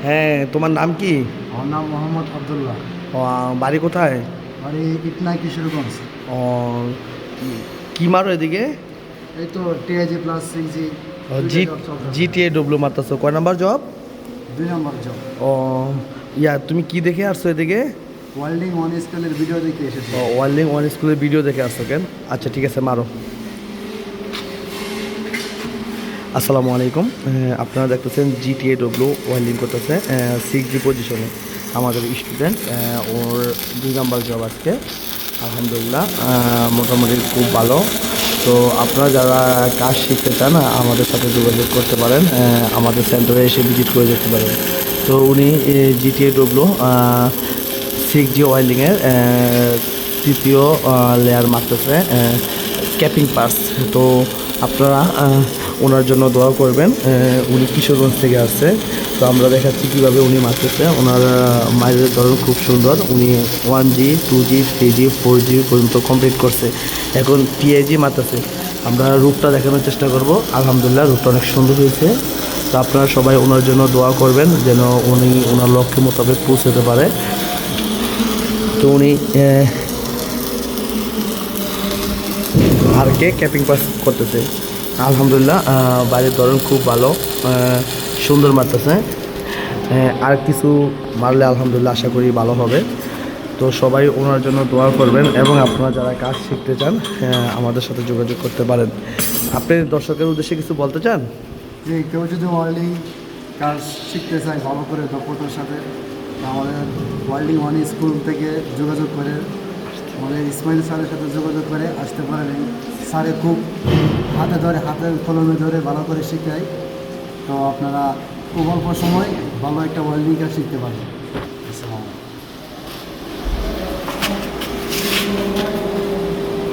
হ্যাঁ, তোমার নাম কি? আমার নাম মোহাম্মদ আবদুল্লাহ। বাড়ি কোথায়? বাড়ি ইটনা কিশোরগঞ্জ। ও, কি মারো এদিকে? এই তো টিআইজি প্লাস সিক্সজি দুইটা জি জব চলতেছে। জিটিএ ডব্লিউ মারতেছো, কয় নাম্বার জব? 2 নম্বর জব। ও, তুমি কি দেখে আসছো এদিকে? ওয়েল্ডিং ওয়ান স্কেলের ভিডিও দেখে এসেছি। ওয়ার্ল্ডিং ওয়ান স্কুলের ভিডিও দেখে আসছো কেন? আচ্ছা ঠিক আছে, মারো। আসসালামু আলাইকুম। আপনারা দেখতেছেন জিটিএ ডব্লিউ ওয়েল্ডিং করতেছে 6G পজিশনে আমাদের স্টুডেন্ট। ওর 2 নাম্বার জব আজকে। আলহামদুলিল্লাহ, মোটামুটি খুব ভালো। তো আপনারা যারা কাজ শিখতে চান আমাদের সাথে যোগাযোগ করতে পারেন, আমাদের সেন্টারে এসে ভিজিট করে যেতে পারেন। তো উনি জিটিএ ডব্লিউ 6G ওয়েল্ডিংয়ের তৃতীয় লেয়ার মারতেছে, ক্যাপিং পার্স। তো আপনারা ওনার জন্য দোয়া করবেন। উনি কিশোরগঞ্জ থেকে আসছে। তো আমরা দেখাচ্ছি কীভাবে উনি মারতেছে। ওনার মাইলের ধরন খুব সুন্দর। উনি 1G 2G 3G 4G পর্যন্ত কমপ্লিট করছে, এখন টিআইজি মারতেছে। আমরা রূপটা দেখানোর চেষ্টা করব। আলহামদুলিল্লাহ, রূপটা অনেক সুন্দর হয়েছে। তো আপনারা সবাই ওনার জন্য দোয়া করবেন যেন উনি ওনার লক্ষ্য মোতাবেক পৌঁছতে পারে। তো উনি আরকে ক্যাপিং পাস করতেছে। আলহামদুলিল্লাহ, বাইরের ধরন খুব ভালো, সুন্দর মারতেছে। আর কিছু মারলে আলহামদুলিল্লাহ আশা করি ভালো হবে। তো সবাই ওনার জন্য দোয়া করবেন এবং আপনারা যারা কাজ শিখতে চান আমাদের সাথে যোগাযোগ করতে পারেন। আপনি দর্শকের উদ্দেশ্যে কিছু বলতে চান? যে কেউ যদি ওয়েল্ডিং কাজ শিখতে চায় ভালো করে দক্ষতার সাথে, আমাদের ওয়েল্ডিং ওয়ান স্কুল থেকে যোগাযোগ করে, আমাদের ইসমাইল স্যারের সাথে যোগাযোগ করে আসতে পারেন। স্যারে খুব হাতে কলমে ধরে ভালো করে শেখায়। তো আপনারা খুব অল্প সময় ভালো একটা ওয়েল্ডিং কাজ শিখতে পারেন।